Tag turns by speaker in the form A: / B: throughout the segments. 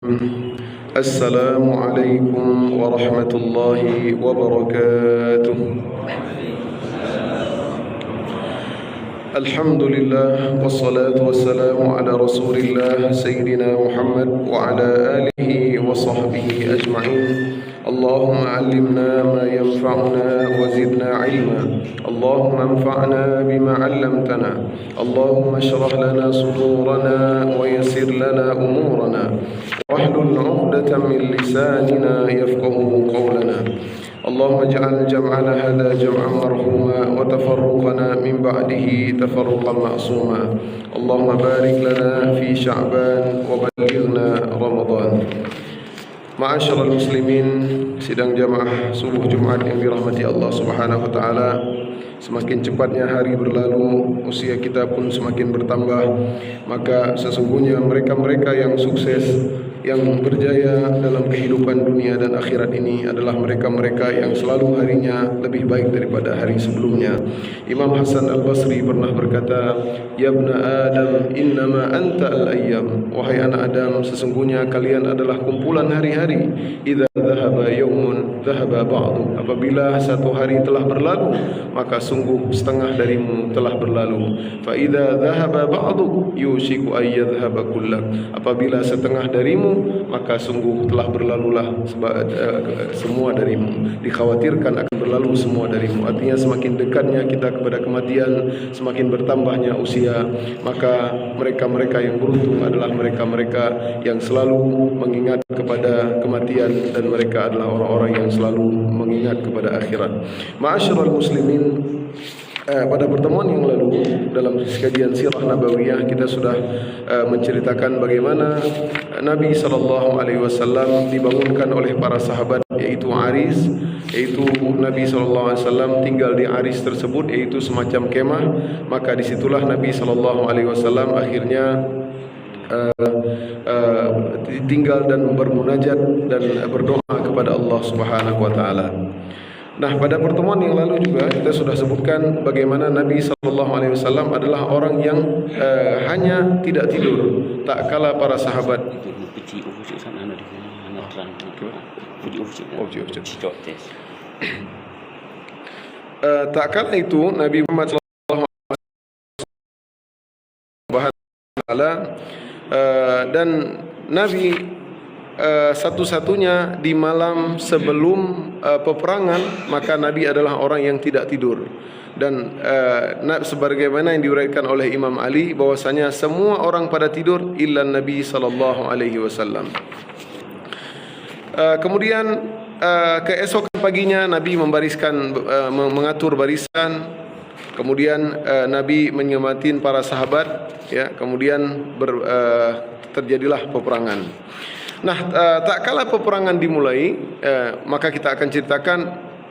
A: السلام عليكم ورحمة الله وبركاته. الحمد لله والصلاة والسلام على رسول الله سيدنا محمد وعلى آله وصحبه أجمعين. اللهم علمنا ما ينفعنا وزدنا علما. اللهم انفعنا بما علمتنا. اللهم اشرح لنا صدورنا ويسر لنا أمورنا واحلل عقدة من لساننا يفقه قولنا. اللهم اجعل جمعنا هذا جمعا مرحوما وتفرقنا من بعده تفرقا معصوما. اللهم بارك لنا في شعبان وبلغنا رمضان. Ma'asyiral muslimin, sidang jamaah subuh Jumat yang dirahmati Allah Subhanahu wa taala. Semakin cepatnya hari berlalu, usia kita pun semakin bertambah. Maka sesungguhnya mereka-mereka yang sukses, yang berjaya dalam kehidupan dunia dan akhirat ini adalah mereka-mereka yang selalu harinya lebih baik daripada hari sebelumnya. Imam Hasan Al-Basri pernah berkata, "Ya ibna Adam, innama anta al-ayyam." Wahai anak Adam, sesungguhnya kalian adalah kumpulan hari-hari. Idza dhahaba yawmun dhahaba ba'du. Apabila satu hari telah berlalu, maka sungguh setengah darimu telah berlalu. Fa idza dhahaba ba'du yushiku ay yadhhaba kullak. Apabila setengah darimu, maka sungguh telah berlalulah semua darimu. Dikhawatirkan akan berlalu semua darimu. Artinya semakin dekatnya kita kepada kematian, semakin bertambahnya usia. Maka mereka-mereka yang beruntung adalah mereka-mereka yang selalu mengingat kepada kematian, dan mereka adalah orang-orang yang selalu mengingat kepada akhirat. Ma'asyiral muslimin, pada pertemuan yang lalu dalam kajian sirah nabawiyah kita sudah menceritakan bagaimana Nabi SAW dibangunkan oleh para sahabat, yaitu Aris, yaitu Nabi SAW tinggal di Aris tersebut, yaitu semacam kemah. Maka disitulah Nabi SAW akhirnya tinggal dan bermunajat dan berdoa kepada Allah Subhanahu wa taala. Nah, pada pertemuan yang lalu juga kita sudah sebutkan bagaimana Nabi SAW adalah orang yang hanya tidak tidur, tak kala para sahabat tak kala itu Nabi Muhammad SAW dan Nabi satu-satunya di malam sebelum peperangan, maka Nabi adalah orang yang tidak tidur. Dan sebagaimana yang diuraikan oleh Imam Ali, bahwasanya semua orang pada tidur illa Nabi sallallahu alaihi wasallam. Kemudian keesokan paginya Nabi mengatur barisan. Kemudian Nabi menyematin para sahabat, ya. Kemudian terjadilah peperangan. Nah, tak kala peperangan dimulai, maka kita akan ceritakan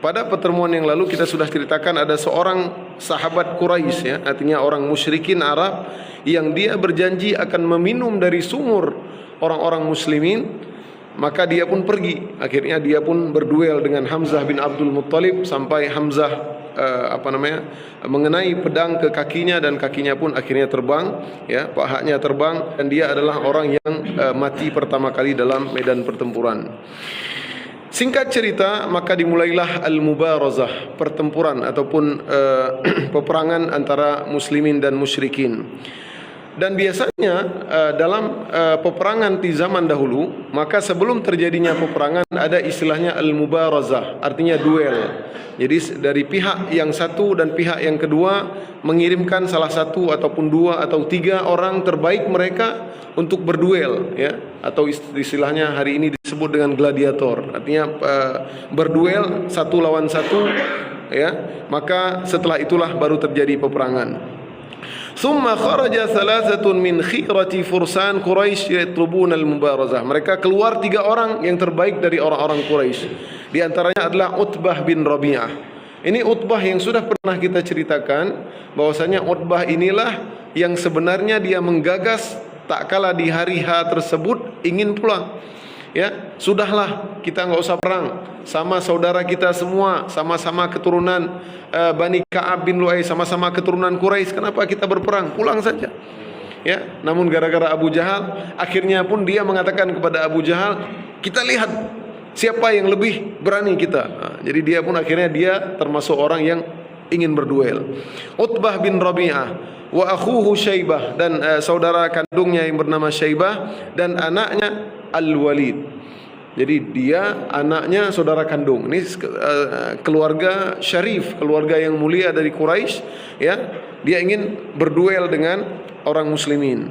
A: pada pertemuan yang lalu kita sudah ceritakan ada seorang sahabat Quraisy, ya, artinya orang musyrikin Arab, yang dia berjanji akan meminum dari sumur orang-orang muslimin. Maka dia pun pergi. Akhirnya dia pun berduel dengan Hamzah bin Abdul Muttalib sampai Hamzah mengenai pedang ke kakinya, dan kakinya pun akhirnya terbang, ya, pahanya terbang, dan dia adalah orang yang mati pertama kali dalam medan pertempuran. Singkat cerita, maka dimulailah al-mubarazah, pertempuran ataupun peperangan antara muslimin dan musyrikin. Dan biasanya dalam peperangan di zaman dahulu, maka sebelum terjadinya peperangan ada istilahnya al-mubarazah, artinya duel. Jadi dari pihak yang satu dan pihak yang kedua mengirimkan salah satu ataupun dua atau tiga orang terbaik mereka untuk berduel, ya, atau istilahnya hari ini disebut dengan gladiator, artinya berduel satu lawan satu, ya. Maka setelah itulah baru terjadi peperangan. Thumma kharaja thalathatun min khirati fursan Quraisy yatlubuna al-mubarazah. Mereka keluar tiga orang yang terbaik dari orang-orang Quraisy. Di antaranya adalah Utbah bin Rabi'ah. Ini Utbah yang sudah pernah kita ceritakan, bahwasanya Utbah inilah yang sebenarnya dia menggagas tak kala di hari H tersebut ingin pulang. Ya, sudahlah, kita enggak usah perang. Sama saudara kita semua, sama-sama keturunan Bani Ka'ab bin Lu'ay, sama-sama keturunan Quraisy. Kenapa kita berperang? Pulang saja. Ya, namun gara-gara Abu Jahal, akhirnya pun dia mengatakan kepada Abu Jahal, kita lihat siapa yang lebih berani kita. Jadi dia pun akhirnya dia termasuk orang yang ingin berduel. Utbah bin Rabi'ah wa akhuhu Syaibah, dan saudara kandungnya yang bernama Syaibah, dan anaknya Al-Walid. Jadi dia anaknya saudara kandung. Ini keluarga syarif, keluarga yang mulia dari Quraisy, ya. Dia ingin berduel dengan orang muslimin.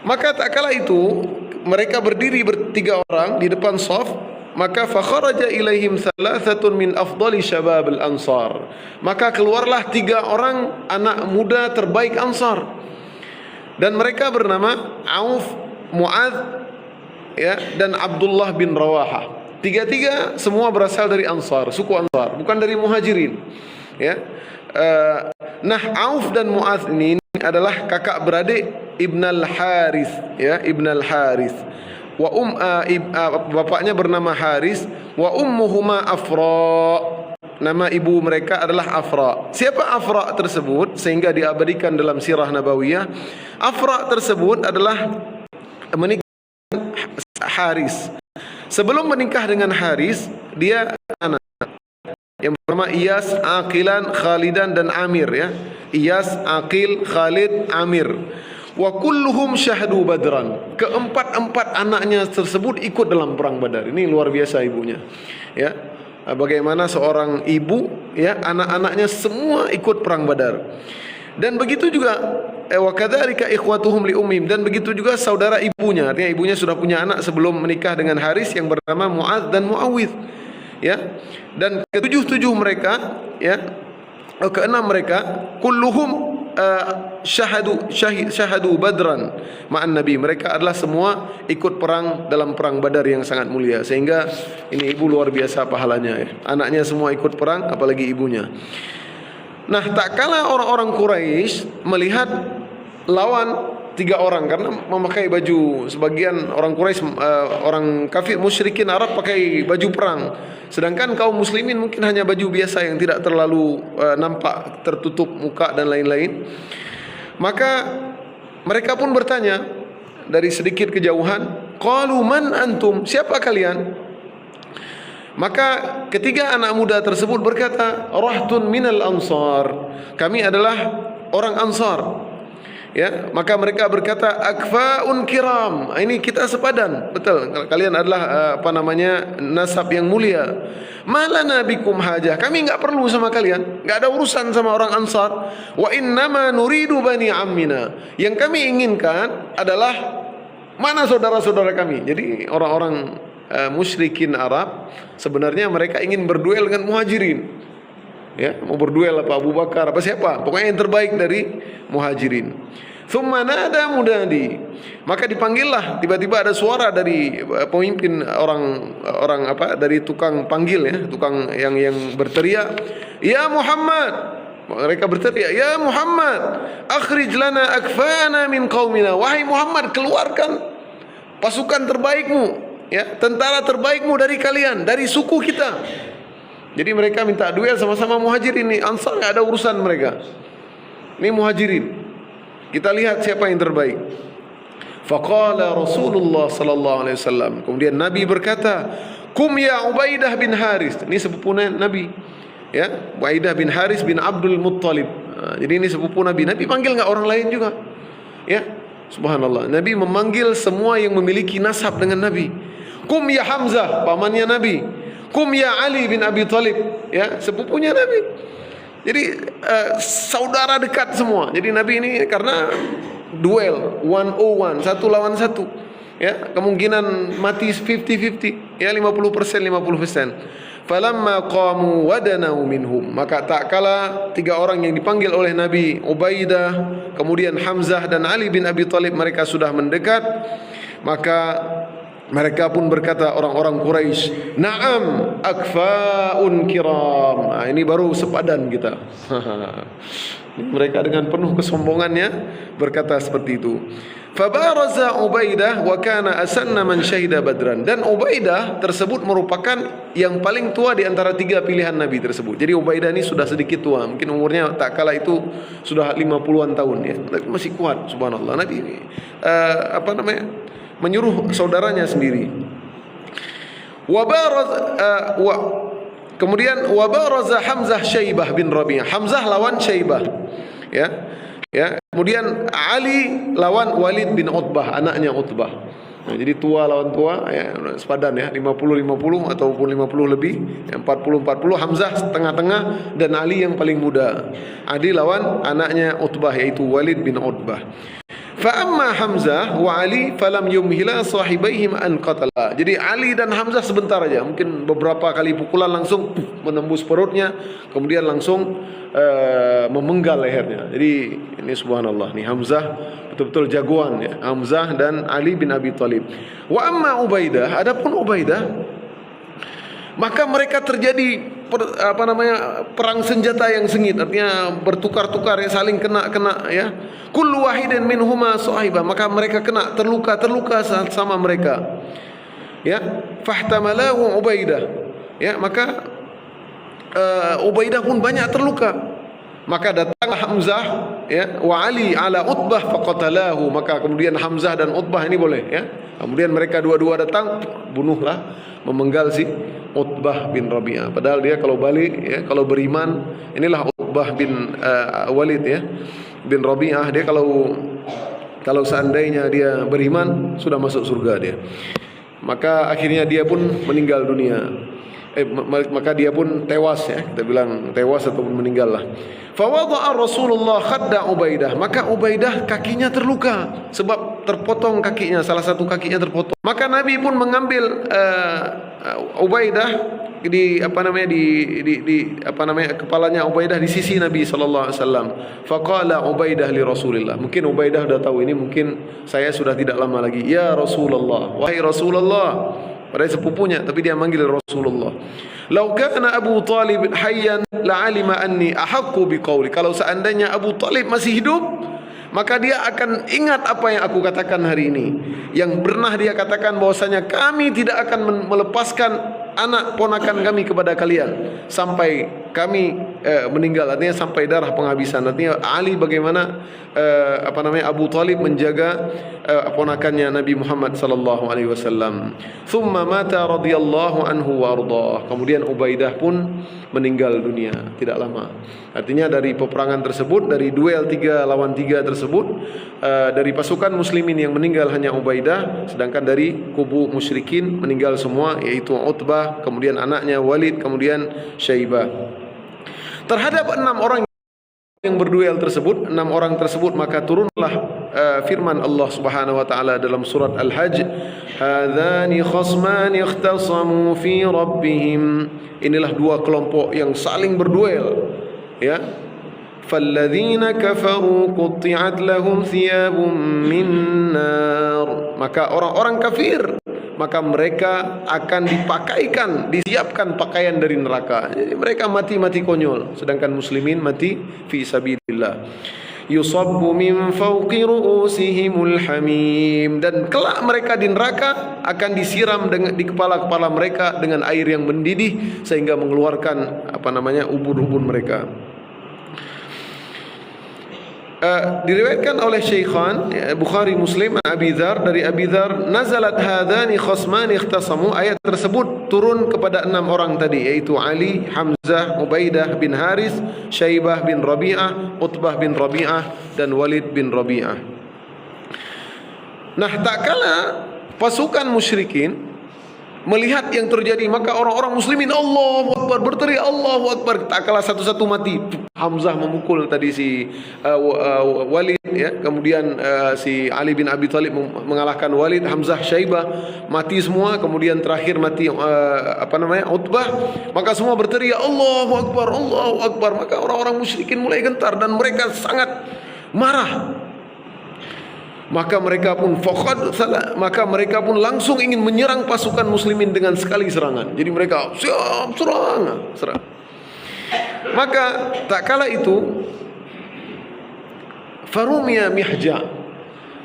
A: Maka tak kala itu mereka berdiri bertiga orang di depan shaf, maka fakharaja ilaihim thalathatun min afdali syabab al-ansar. Maka keluarlah tiga orang anak muda terbaik Ansar. Dan mereka bernama Auf, Mu'adz, ya, dan Abdullah bin Rawahah. Tiga-tiga semua berasal dari Ansar, suku Ansar, bukan dari Muhajirin. Ya. Nah, Auf dan Mu'adz ini adalah kakak beradik Ibn al-Harith, ya, Ibn al-Harith. Wa bapaknya bernama Haris, wa ummuhuma Afra. Nama ibu mereka adalah Afra. Siapa Afra tersebut sehingga diabadikan dalam sirah nabawiyah? Afra tersebut adalah menikah Haris. Sebelum menikah dengan Haris, dia anak yang bernama Iyas, Aqilan, Khalidan, dan Amir, ya. Iyas, Aqil, Khalid, Amir. Wa kulluhum syahadu badran. Keempat-empat anaknya tersebut ikut dalam perang Badar. Ini luar biasa ibunya, ya. Bagaimana seorang ibu, ya, anak-anaknya semua ikut perang Badar. Dan begitu juga wa kadzalika ikhwatuhum li ummihim, dan begitu juga saudara ibunya. Artinya ibunya sudah punya anak sebelum menikah dengan Haris yang bernama Mu'adz dan Muawidh, ya. Dan ketujuh mereka, ya, keenam mereka kulluhum syahadu badran ma'an nabi. Mereka adalah semua ikut perang dalam perang Badar yang sangat mulia. Sehingga ini ibu luar biasa pahalanya, ya. Anaknya semua ikut perang, apalagi ibunya. Nah, tak kala orang-orang Quraisy melihat lawan tiga orang, karena memakai baju, sebagian orang Quraisy, orang kafir musyrikin Arab pakai baju perang, sedangkan kaum muslimin mungkin hanya baju biasa yang tidak terlalu nampak, tertutup muka dan lain-lain. Maka mereka pun bertanya dari sedikit kejauhan, qalu man antum, siapa kalian? Maka ketiga anak muda tersebut berkata, rahtun minal ansar, kami adalah orang Ansar, ya. Maka mereka berkata, akfaun kiram, ini kita sepadan, betul, kalian adalah nasab yang mulia. Malana bikum hajah, kami enggak perlu sama kalian, enggak ada urusan sama orang Ansar. Wa innama nuridu bani ammina, yang kami inginkan adalah mana saudara-saudara kami. Jadi orang-orang musyrikin Arab sebenarnya mereka ingin berduel dengan Muhajirin, ya, mau berduel apa Abu Bakar apa siapa, pokoknya yang terbaik dari Muhajirin. Thumma nada mudadi, maka dipanggillah, tiba-tiba ada suara dari pemimpin orang dari tukang panggil, ya, tukang yang berteriak, ya Muhammad. Mereka berteriak, ya Muhammad, akhrij lana akfana min qaumina, wahai Muhammad, keluarkan pasukan terbaikmu, ya, tentara terbaikmu dari kalian, dari suku kita. Jadi mereka minta duel sama-sama Muhajirin. Ini Ansar nggak ada urusan mereka. Ini Muhajirin. Kita lihat siapa yang terbaik. Faqala Rasulullah sallallahu alaihi wasallam. Kemudian Nabi berkata, "Kum ya Ubaidah bin Haris." Ini sepupunya Nabi, ya, Ubaidah bin Haris bin Abdul Muttalib. Jadi ini sepupu Nabi. Nabi panggil nggak orang lain juga, ya. Subhanallah. Nabi memanggil semua yang memiliki nasab dengan Nabi. Kum ya Hamzah, pamannya Nabi. Kum ya Ali bin Abi Thalib, ya, sepupunya Nabi. Jadi saudara dekat semua. Jadi Nabi ini karena duel 101, satu lawan satu, ya, kemungkinan mati 50-50, ya, 50%. Falamma qamu wadanau minhum, maka tak kala tiga orang yang dipanggil oleh Nabi, Ubaidah, kemudian Hamzah dan Ali bin Abi Thalib, mereka sudah mendekat, maka Mereka pun berkata, orang-orang Quraisy, "Na'am, akfaun kiram." Nah, ini baru sepadan kita. Mereka dengan penuh kesombongannya berkata seperti itu. Fabaraza Ubaidah wa kana asanna man syahida Badran. Dan Ubaidah tersebut merupakan yang paling tua di antara 3 pilihan Nabi tersebut. Jadi Ubaidah ini sudah sedikit tua, mungkin umurnya tak kala itu sudah 50-an tahun ya. Tapi masih kuat, subhanallah. Nabi ini menyuruh saudaranya sendiri. Kemudian wabaraza Hamzah Syaibah bin Rabi'ah. Hamzah lawan Syaibah. Ya. Kemudian Ali lawan Walid bin Utbah, anaknya Utbah. Nah, jadi tua lawan tua ya, sepadan ya, 50-50 ataupun 50 lebih, 40-40. Hamzah setengah-tengah dan Ali yang paling muda. Ali lawan anaknya Utbah yaitu Walid bin Utbah. Fa amma Hamzah wa Ali falam yumhila sahibaihim an qatala. Jadi Ali dan Hamzah sebentar aja, mungkin beberapa kali pukulan langsung menembus perutnya, kemudian langsung memenggal lehernya. Jadi ini subhanallah, nih Hamzah betul-betul jagoan ya, Hamzah dan Ali bin Abi Thalib. Wa amma Ubaidah, adapun Ubaidah, maka mereka terjadi perang senjata yang sengit, artinya bertukar-tukar ya, saling kena ya. Kullu wahidin minhuma sahibah, maka mereka kena terluka sama mereka. Ya, fahtamalahu Ubaidah. Ya, maka Ubaidah pun banyak terluka. Maka datanglah Hamzah ya, wa Ali ala Utbah faqatalahu. Maka kemudian Hamzah dan Utbah ini boleh ya. Kemudian mereka dua-dua datang, bunuhlah, memenggal si Utbah bin Rabi'ah. Padahal dia kalau balik ya, kalau beriman, inilah Utbah bin Walid ya, bin Rabi'ah. Dia kalau seandainya dia beriman, sudah masuk surga dia. Maka akhirnya dia pun meninggal dunia. Maka dia pun tewas ya, kita bilang tewas ataupun meninggal lah. Fawadha'a Rasulullah khadda Ubaidah, maka Ubaidah kakinya terluka sebab terpotong kakinya, salah satu kakinya terpotong. Maka Nabi pun mengambil Ubaidah di kepalanya Ubaidah di sisi Nabi sallallahu alaihi wasallam. Faqala Ubaidah li Rasulillah. Mungkin Ubaidah sudah tahu ini, mungkin saya sudah tidak lama lagi. Ya Rasulullah, wahai Rasulullah. Padahal sepupunya, tapi dia manggil Rasulullah. Lau kana Abu Talib hayyan la'alima anni ahaqqu biqauli. Kalau seandainya Abu Talib masih hidup, maka dia akan ingat apa yang aku katakan hari ini. Yang pernah dia katakan bahwasanya kami tidak akan melepaskan anak ponakan kami kepada kalian sampai kami meninggal, artinya sampai darah penghabisan. Artinya Ali bagaimana Abu Talib menjaga ponakannya Nabi Muhammad sallallahu alaihi wasallam. Thumma mata radhiyallahu anhu wa ardhah. Kemudian Ubaidah pun meninggal dunia tidak lama. Artinya dari peperangan tersebut, dari duel 3 lawan 3 tersebut, dari pasukan muslimin yang meninggal hanya Ubaidah, sedangkan dari kubu musyrikin meninggal semua, yaitu Utbah, kemudian anaknya Walid, kemudian Syaibah. Terhadap 6 orang yang berduel tersebut, 6 orang tersebut, maka turunlah firman Allah Subhanahu wa taala dalam surat Al-Hajj, hadzani khasmani ikhtasamu fi rabbihim. Inilah 2 kelompok yang saling berduel ya. Falladzina kafaru qutti'at lahum thiyabun min nar. Maka orang-orang kafir, maka mereka akan disiapkan pakaian dari neraka. Jadi mereka mati konyol, sedangkan muslimin mati fi sabilillah. Yusabbu min fawqi ru'usihimul hamim. Dan kelak mereka di neraka akan disiram di kepala-kepala mereka dengan air yang mendidih sehingga mengeluarkan ubun-ubun mereka. Diriwayatkan oleh Syaikhan Bukhari Muslim Abi Dzar, dari Abi Dzar, nazalat hadani khasmani ikhtasamu. Ayat tersebut turun kepada 6 orang tadi, yaitu Ali, Hamzah, Ubaidah bin Haris, Syaibah bin Rabi'ah, Utbah bin Rabi'ah, dan Walid bin Rabi'ah. Nah, tak kala pasukan musyrikin melihat yang terjadi, maka orang-orang muslimin Allahu Akbar, berteriak Allahu Akbar. Tak kalah satu-satu mati. Hamzah memukul tadi si Walid ya, kemudian si Ali bin Abi Thalib mengalahkan Walid, Hamzah, Syaibah mati semua, kemudian terakhir mati Utbah. Maka semua berteriak Allahu Akbar, Allahu Akbar. Maka orang-orang musyrikin mulai gentar dan mereka sangat marah. maka mereka pun langsung ingin menyerang pasukan muslimin dengan sekali serangan. Jadi mereka siap serang. Maka tak kala itu farumiya Mihja,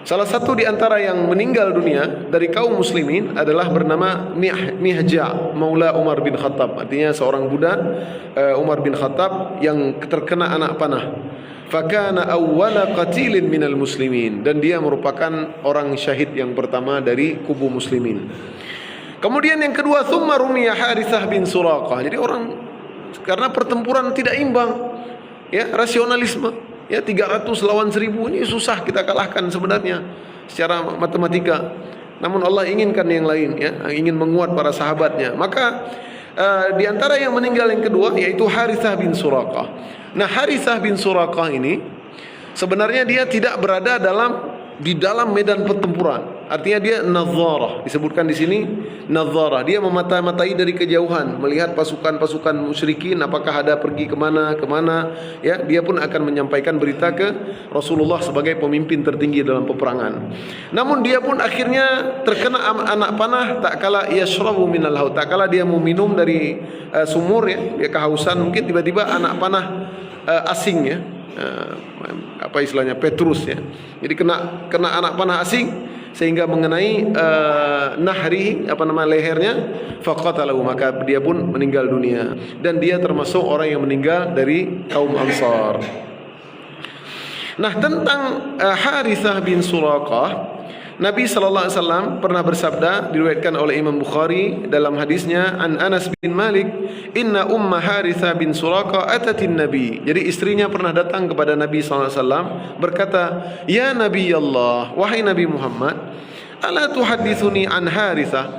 A: salah satu di antara yang meninggal dunia dari kaum muslimin adalah bernama Mihja Maula Umar bin Khattab. Artinya seorang budak Umar bin Khattab yang terkena anak panah. Fakana awwala qatilin minal muslimin, dan dia merupakan orang syahid yang pertama dari kubu muslimin. Kemudian yang kedua, thumma rumiya Harithah bin Suraqah. Jadi orang, karena pertempuran tidak imbang, ya, rasionalisme, ya, 300 lawan 1000 ini susah kita kalahkan sebenarnya secara matematika. Namun Allah inginkan yang lain, ya, ingin menguat para sahabatnya. Maka di antara yang meninggal yang kedua yaitu Harithah bin Suraqah. Nah, Harithah bin Suraqah ini sebenarnya dia tidak berada di dalam medan pertempuran. Artinya dia nadharah, disebutkan di sini nadharah. Dia memata-matai dari kejauhan, melihat pasukan-pasukan musyrikin apakah ada pergi kemana, ya. Dia pun akan menyampaikan berita ke Rasulullah sebagai pemimpin tertinggi dalam peperangan. Namun dia pun akhirnya terkena anak panah tak kala yashrabu minal haud, tak kala dia mau minum dari sumur, ya, dia kehausan, mungkin tiba-tiba anak panah asing, ya, apa istilahnya, Petrus, ya. Jadi kena anak panah asing sehingga mengenai lehernya, faqatalahu, maka dia pun meninggal dunia, dan dia termasuk orang yang meninggal dari kaum Ansar. Nah, tentang Harithah bin Suraqah, Nabi SAW pernah bersabda, diriwayatkan oleh Imam Bukhari dalam hadisnya, an Anas bin Malik, inna umma Harithah bin Suraqah atatin Nabi. Jadi istrinya pernah datang kepada Nabi SAW berkata, ya Nabi Allah, wahai Nabi Muhammad, ala tuhadithuni an Harithah,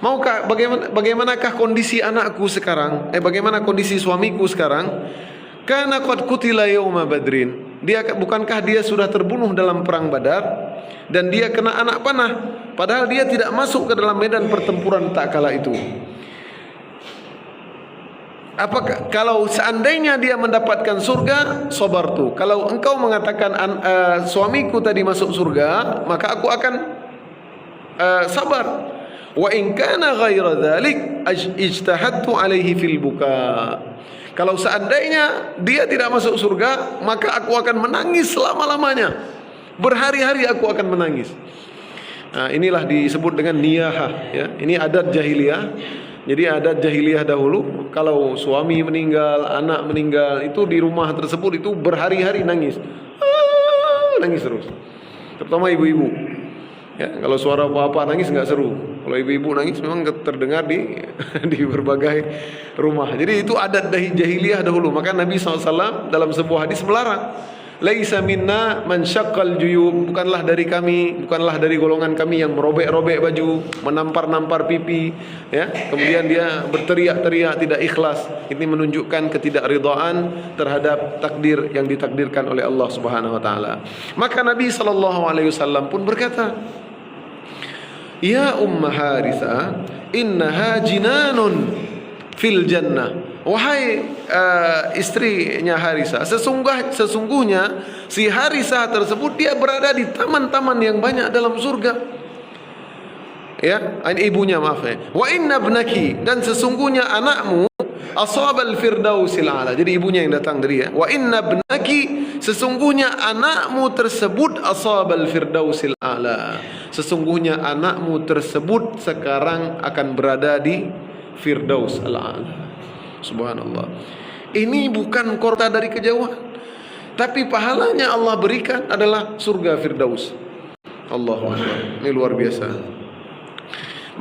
A: maukah, bagaimanakah kondisi anakku sekarang, bagaimana kondisi suamiku sekarang? Kana qad qutila yauma badrin, bukankah dia sudah terbunuh dalam perang Badar, dan dia kena anak panah, padahal dia tidak masuk ke dalam medan pertempuran tak kala itu. Apakah kalau seandainya dia mendapatkan surga, sabartu, kalau engkau mengatakan suamiku tadi masuk surga, maka aku akan sabar. Wa in kana ghaira dzalik ijtahadtu alaihi fil buka. Kalau seandainya dia tidak masuk surga, maka aku akan menangis selama-lamanya. Berhari-hari aku akan menangis. Nah, inilah disebut dengan niyahah, ya. Ini adat jahiliyah. Jadi adat jahiliyah dahulu, kalau suami meninggal, anak meninggal, itu di rumah tersebut itu berhari-hari nangis. Nangis terus. Terutama ibu-ibu. Ya, kalau suara bapak nangis nggak seru. Kalau ibu-ibu nangis memang terdengar di berbagai rumah. Jadi itu adat jahiliyah dahulu. Maka Nabi SAW dalam sebuah hadis melarang. Laisa minna man syaqqal juyub, bukanlah dari golongan kami yang merobek-robek baju, menampar-nampar pipi, ya. Kemudian dia berteriak-teriak tidak ikhlas. Ini menunjukkan ketidakridhaan terhadap takdir yang ditakdirkan oleh Allah Subhanahu wa taala. Maka Nabi SAW pun berkata, ya Umma Harithah, innaha jinanun fil jannah. Wahai istrinya Harithah, sesungguhnya si Harithah tersebut dia berada di taman-taman yang banyak dalam surga. Ya, ibunya, maaf ya. Wa inna ibnaki, dan sesungguhnya anakmu ashabal firdausil a'la. Jadi ibunya yang datang dari, ya. Wa inna ibnaki, sesungguhnya anakmu tersebut ashabal firdausil a'la. Sesungguhnya anakmu tersebut sekarang akan berada di firdaus al-a'la. Subhanallah. Ini bukan kota dari kejauhan, tapi pahalanya Allah berikan adalah surga firdaus. Allahu Akbar. Ini luar biasa.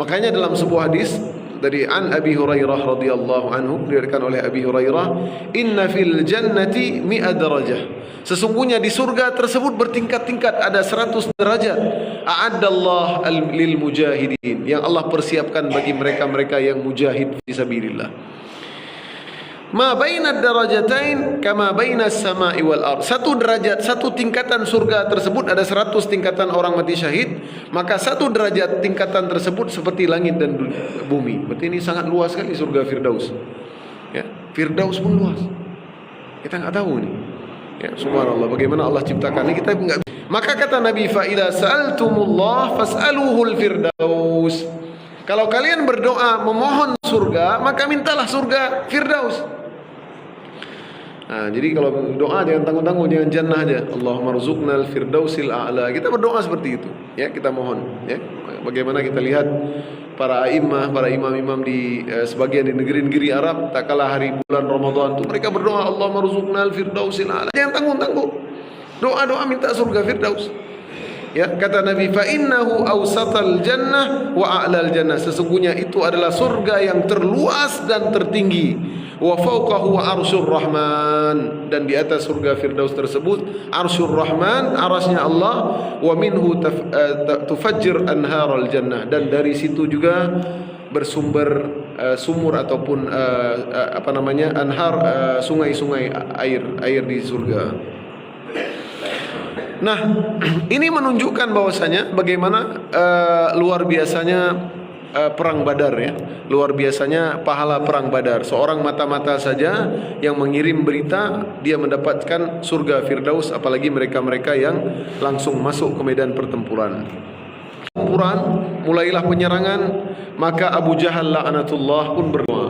A: Makanya dalam sebuah hadis dari an Abi Hurairah radhiyallahu anhu, diriwayatkan oleh Abi Hurairah, inna fil jannati 100 darajah. Sesungguhnya di surga tersebut bertingkat-tingkat, ada 100 derajat. A'addallah lil mujahidin, yang Allah persiapkan bagi mereka-mereka yang mujahid fi sabilillah. Ma bainad darajatain kama bainas sama'i wal ard. Satu derajat, satu tingkatan surga tersebut ada 100 tingkatan orang mati syahid, maka satu derajat tingkatan tersebut seperti langit dan bumi. Berarti ini sangat luas sekali surga Firdaus. Ya, Firdaus pun luas. Kita enggak tahu nih. Ya, subhanallah, bagaimana Allah ciptakan ini kita enggak. Maka kata Nabi, fa idza sa'altumullah fas'aluhul firdaus. Kalau kalian berdoa memohon surga, maka mintalah surga Firdaus. Nah, jadi kalau doa jangan tanggung-tanggung, jangan jannah aja. Allahumma rzuqnal firdausil a'la. Kita berdoa seperti itu, ya, kita mohon, ya. Bagaimana kita lihat para a'immah, para imam-imam di sebagian di negeri-negeri Arab, tak kalah hari bulan Ramadan itu mereka berdoa, Allahumma rzuqnal firdausil a'la. Jangan tanggung-tanggung. Doa-doa minta surga Firdaus. Ya, kata Nabi, fa innahu awsatal jannah wa a'lal jannah. Sesungguhnya itu adalah surga yang terluas dan tertinggi. Wa fawqahu arsyur rahman. Dan di atas surga Firdaus tersebut arsyur rahman, arasnya Allah. Wa minhu tufajjir anharal jannah. Dan dari situ juga bersumber sumur ataupun anhar, sungai-sungai air di surga. Nah, ini menunjukkan bahwasanya bagaimana luar biasanya perang Badar, ya. Luar biasanya pahala perang Badar. Seorang mata-mata saja yang mengirim berita, dia mendapatkan surga Firdaus, apalagi mereka-mereka yang langsung masuk ke medan pertempuran. Mulailah penyerangan, maka Abu Jahal la'anatullah pun berdoa.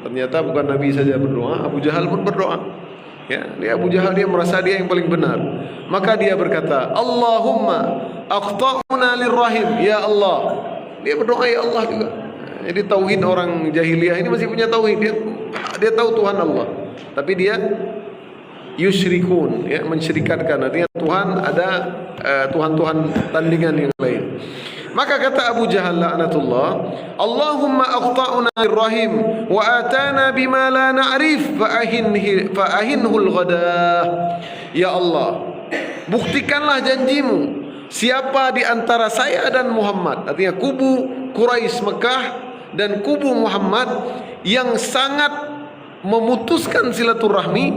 A: Ternyata bukan Nabi saja berdoa, Abu Jahal pun berdoa. Ya, dia Abu Jahal, dia merasa dia yang paling benar. Maka dia berkata, Allahumma aqta'una lirrahim. Ya Allah. Dia berdoa ya Allah juga. Jadi tauhid orang jahiliyah ini masih punya tauhid. Dia tahu Tuhan Allah, tapi dia yusyrikun, ya, mensyirikatkan. Artinya Tuhan ada Tuhan-Tuhan tandingan yang lain. Maka kata Abu Jahal la'natullah, Allahumma aqta'una lirrahim wa atana bima la na'rif fa ahinhul ghadah. Ya Allah, buktikanlah janjimu. Siapa di antara saya dan Muhammad, artinya kubu Quraisy Mekah dan kubu Muhammad yang sangat memutuskan silaturahmi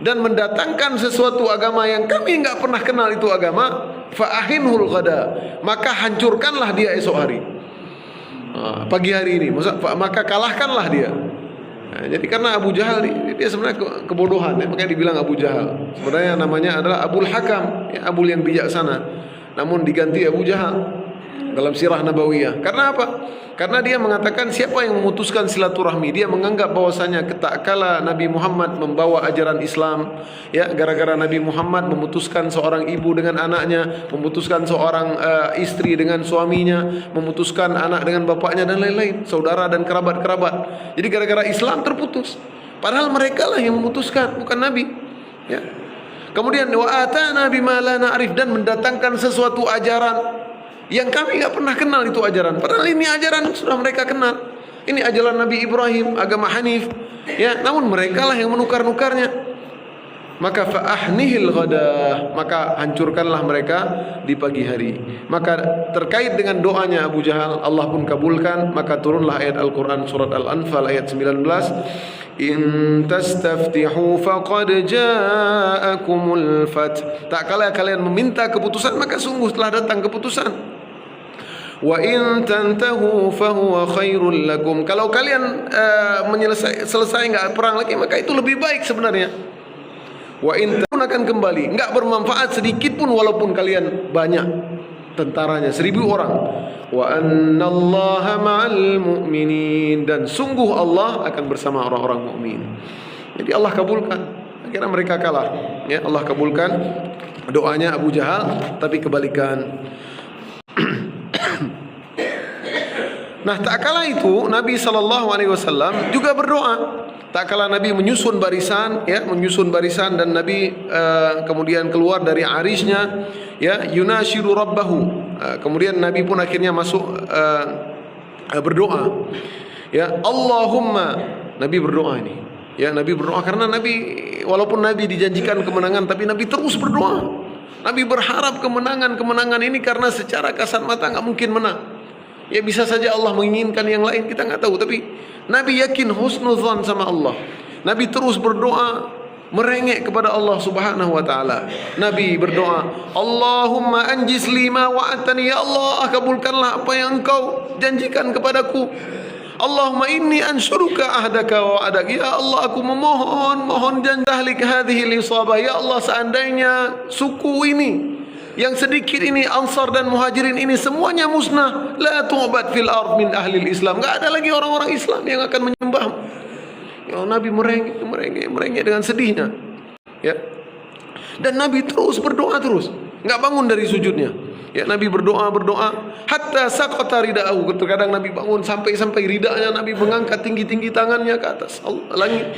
A: dan mendatangkan sesuatu agama yang kami enggak pernah kenal itu agama, fa ahinhul ghada, maka hancurkanlah dia esok hari, pagi hari ini, maka kalahkanlah dia. Nah, jadi karena Abu Jahal dia sebenarnya kebodohan, ya, makanya dibilang Abu Jahal. Sebenarnya namanya adalah Abul Hakam, ya, Abul yang bijaksana, namun diganti Abu Jahal dalam sirah nabawiyah. Karena apa? Karena dia mengatakan siapa yang memutuskan silaturahmi, dia menganggap bahwasanya tak kala Nabi Muhammad membawa ajaran Islam, ya, gara-gara Nabi Muhammad memutuskan seorang ibu dengan anaknya, memutuskan seorang istri dengan suaminya, memutuskan anak dengan bapaknya dan lain-lain, saudara dan kerabat-kerabat. Jadi gara-gara Islam terputus. Padahal mereka lah yang memutuskan, bukan Nabi, ya. Kemudian wa atana bima la na'rif, dan mendatangkan sesuatu ajaran yang kami enggak pernah kenal itu ajaran. Padahal ini ajaran sudah mereka kenal. Ini ajaran Nabi Ibrahim, agama Hanif, ya, namun mereka lah yang menukar-nukarnya. Maka fa'ahnihil ghadah, maka hancurkanlah mereka di pagi hari. Maka terkait dengan doanya Abu Jahal, Allah pun kabulkan. Maka turunlah ayat Al-Quran surat Al-Anfal ayat 19. In tastaftihu faqad ja'akumul fath. Tak kala kalian meminta keputusan, maka sungguh telah datang keputusan. Wa in tantahu fahuwa khairul lakum. Kalau kalian selesai enggak perang lagi, maka itu lebih baik sebenarnya. Wa in pun akan kembali, enggak bermanfaat sedikit pun walaupun kalian banyak tentaranya, 1000 orang. Wa annallaha ma'al mu'minin, dan sungguh Allah akan bersama orang-orang mukmin. Jadi Allah kabulkan. Akhirnya mereka kalah, ya, Allah kabulkan doanya Abu Jahal, tapi kebalikan. Nah, tak kala itu Nabi SAW juga berdoa. Tak kala Nabi menyusun barisan, ya, menyusun barisan, dan Nabi kemudian keluar dari arisnya, ya, yunashiru rabbahu. Kemudian Nabi pun akhirnya masuk berdoa, ya, Allahumma. Nabi berdoa ini, ya, Nabi berdoa karena Nabi, walaupun Nabi dijanjikan kemenangan, tapi Nabi terus berdoa. Nabi berharap kemenangan ini karena secara kasat mata nggak mungkin menang. Ya, bisa saja Allah menginginkan yang lain, kita nggak tahu. Tapi Nabi yakin husnuzan sama Allah. Nabi terus berdoa, merengek kepada Allah Subhanahu wa taala. Nabi berdoa, Allahumma anjis lima wa'atani, ya Allah, kabulkanlah apa yang Engkau janjikan kepadaku. Allahumma inni ansyuruka ahdaka wa wa'adak. Ya Allah, aku mohon janji tahlik hadhihi lisabah. Ya Allah, seandainya suku ini Yang sedikit ini Ansar dan Muhajirin ini semuanya musnah. La tu'bad fil ard min ahli Islam. Enggak ada lagi orang-orang Islam yang akan menyembah. Ya, Nabi merengek dengan sedihnya. Ya. Dan Nabi terus berdoa terus. Enggak bangun dari sujudnya. Ya, Nabi berdoa hatta saqata rida'ahu. Terkadang Nabi bangun sampai ridanya Nabi mengangkat tinggi-tinggi tangannya ke atas langit.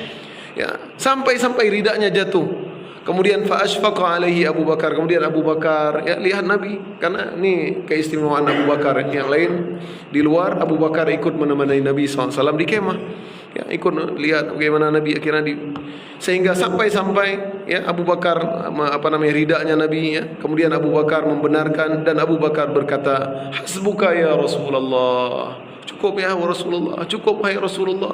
A: Ya, sampai ridanya jatuh. Kemudian fa asfaqa alaihi Abu Bakar. Kemudian Abu Bakar, ya, lihat Nabi, karena ini keistimewaan Abu Bakar. Yang lain di luar, Abu Bakar ikut menemani Nabi SAW di kemah. Ya, ikut lihat bagaimana Nabi akhirnya sehingga sampai ya Abu Bakar ridanya Nabi, ya. Kemudian Abu Bakar membenarkan dan Abu Bakar berkata, hasbuka ya Rasulullah. Cukup ya Rasulullah, cukup hai Rasulullah.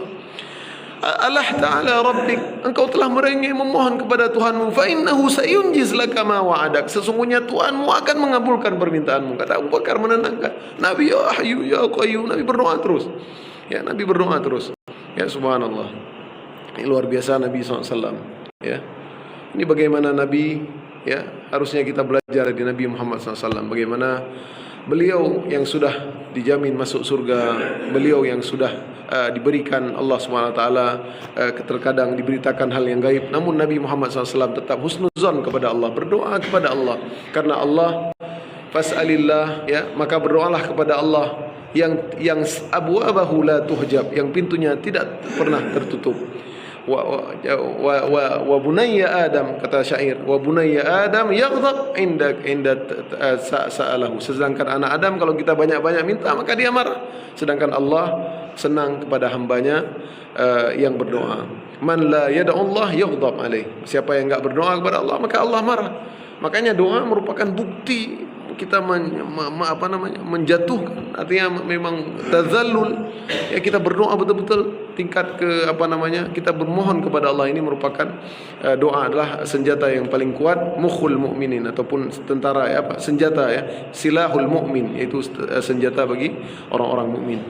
A: Allah ta'ala rabbik, engkau telah merengek memohon kepada Tuhanmu, fa innahu sayunjiz laka ma wa'adak, sesungguhnya Tuhanmu akan mengabulkan permintaanmu. Kata Abu Bakar menenangkan Nabi. Ya Hayyu ya Qayyum, Nabi berdoa terus. Ya, Nabi berdoa terus. Ya, subhanallah. Ini luar biasa Nabi SAW. Ya, ini bagaimana Nabi, ya, harusnya kita belajar dari Nabi Muhammad SAW. Bagaimana beliau yang sudah dijamin masuk surga, beliau yang sudah diberikan Allah SWT, terkadang diberitakan hal yang gaib, namun Nabi Muhammad SAW tetap husnuzan kepada Allah, berdoa kepada Allah. Karena Allah, fas'alillah, ya, maka berdoalah kepada Allah yang abwabahu la tuhjab, yang pintunya tidak pernah tertutup. Wa bunayya Adam, kata syair, wa bunayya Adam yaghdab inda sa'alahu. Sedangkan anak Adam kalau kita banyak-banyak minta maka dia marah. Sedangkan Allah senang kepada hambanya yang berdoa. Man la yad'ullah yaghdab alaih. Siapa yang enggak berdoa kepada Allah maka Allah marah. Makanya doa merupakan bukti kita menjatuhkan, artinya memang tazallul, ya, kita berdoa betul-betul tingkat ke kita bermohon kepada Allah. Ini merupakan doa adalah senjata yang paling kuat, mukhul mukminin, ataupun tentara, ya, senjata, ya, silahul mukmin, yaitu senjata bagi orang-orang mukmin.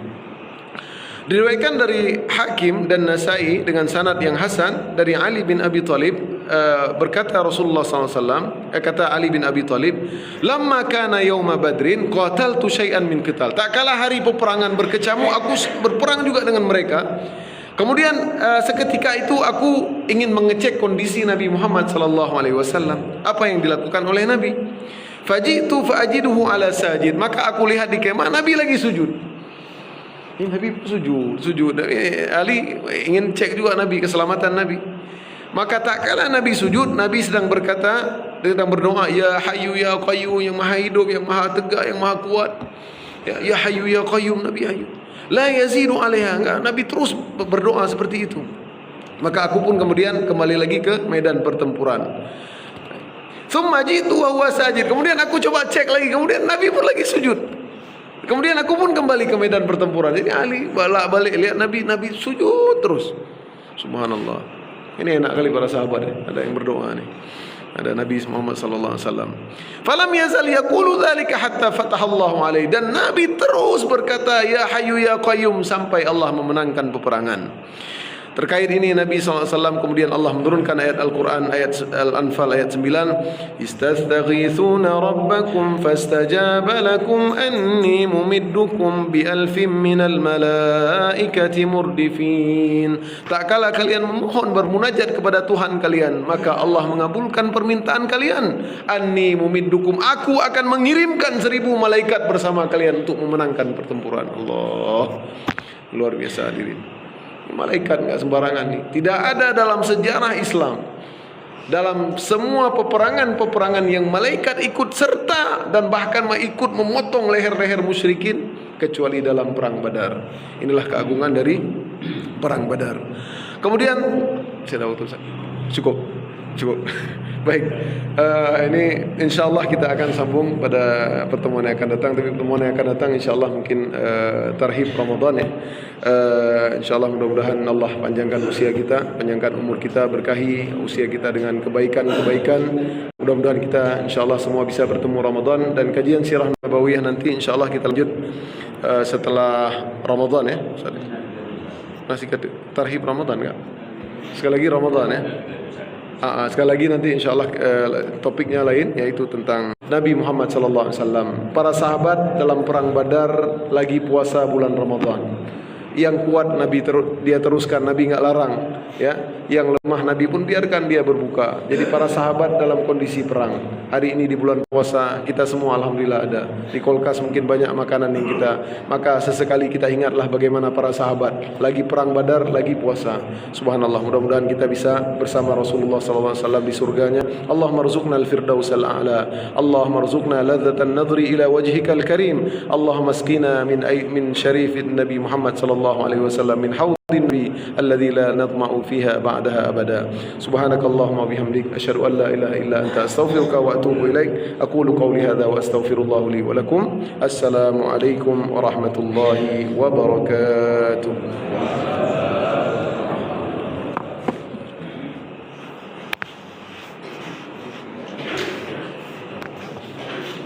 A: Diriwayatkan dari Hakim dan Nasai dengan sanad yang hasan dari Ali bin Abi Thalib, berkata Rasulullah SAW, kata Ali bin Abi Thalib, lamma kana yauma badrin qataltu syai'an min qital. Tak kala hari peperangan berkecamuk, aku berperang juga dengan mereka. Kemudian seketika itu aku ingin mengecek kondisi Nabi Muhammad SAW, apa yang dilakukan oleh Nabi. Fajitu faajiduhu ala sajid, maka aku lihat di kemah Nabi lagi sujud. Ini Nabi sujud. Ali ingin cek juga Nabi, keselamatan Nabi. Maka tak kala Nabi sujud, Nabi sedang berdoa, ya Hayyu ya Qayyum, yang maha hidup, yang maha tegak, yang maha kuat. Ya Hayyu ya Qayyum, Nabi Hayyu. La yazidu alaiha, enggak, Nabi terus berdoa seperti itu. Maka aku pun kemudian kembali lagi ke medan pertempuran. Tsumma jitu wa huwa sajid. Kemudian aku coba cek lagi, kemudian Nabi pun lagi sujud. Kemudian aku pun kembali ke medan pertempuran. Jadi Ali balik lihat Nabi sujud terus. Subhanallah. Ini enak kali para sahabat, ya. Ada yang berdoa nih. Ada Nabi Muhammad sallallahu alaihi wasallam. Falam yazal yaqulu dzalika hatta fatahallahu alaihi. Dan Nabi terus berkata, ya Hayyu ya Qayyum, sampai Allah memenangkan peperangan. Terkait ini Nabi SAW kemudian Allah menurunkan ayat Al-Quran, ayat Al-Anfal ayat 9, istastaghithuna rabbakum fastajaba lakum anni mumiddukum bi alfin minal malaikati murdifin. Tak kala kalian memohon bermunajat kepada Tuhan kalian, maka Allah mengabulkan permintaan kalian. Anni mumiddukum, aku akan mengirimkan 1000 malaikat bersama kalian untuk memenangkan pertempuran. Allah, luar biasa hadirin. Malaikat enggak sembarangan nih. Tidak ada dalam sejarah Islam, dalam semua peperangan yang malaikat ikut serta dan bahkan ikut memotong leher-leher musyrikin, kecuali dalam perang Badar. Inilah keagungan dari perang Badar. Kemudian saya tahu cukup. Baik, ini insyaallah kita akan sambung pada pertemuan yang akan datang. Tapi pertemuan yang akan datang insyaallah mungkin tarhib Ramadan, ya. Insyaallah mudah-mudahan Allah panjangkan usia kita, panjangkan umur kita, berkahi usia kita dengan kebaikan-kebaikan. Mudah-mudahan kita insyaallah semua bisa bertemu Ramadan, dan kajian sirah nabawiyah nanti insyaallah kita lanjut setelah Ramadan, ya. Masih tarhib Ramadan enggak? Sekali lagi Ramadan, ya. Sekali lagi nanti insyaallah topiknya lain, yaitu tentang Nabi Muhammad sallallahu alaihi wasallam. Para sahabat dalam perang Badar lagi puasa bulan Ramadan. Yang kuat Nabi dia teruskan, Nabi enggak larang, ya. Yang lemah Nabi pun biarkan dia berbuka. Jadi para sahabat dalam kondisi perang. Hari ini di bulan puasa kita semua alhamdulillah ada. Di kulkas mungkin banyak makanan yang kita, maka sesekali kita ingatlah bagaimana para sahabat lagi perang Badar, lagi puasa. Subhanallah, mudah-mudahan kita bisa bersama Rasulullah sallallahu alaihi wasallam di surganya. Allahumma rzuqna al-firdausal a'la. Allahumma rzuqna ladzatan nadri ila wajhikal karim. Allahumma askina min syarifin Nabi Muhammad sallallahu alaihi wasallam min haudin nabi alladzi la nadma'u fiha ba'daha abada. Subhanakallahumma bihamdik asyhadu an la ilaha illa anta astaghfiruka wa atubu ilaik. Aqulu qawli hadza wa astaghfirullah li wa lakum. Assalamu alaikum warahmatullahi wabarakatuh.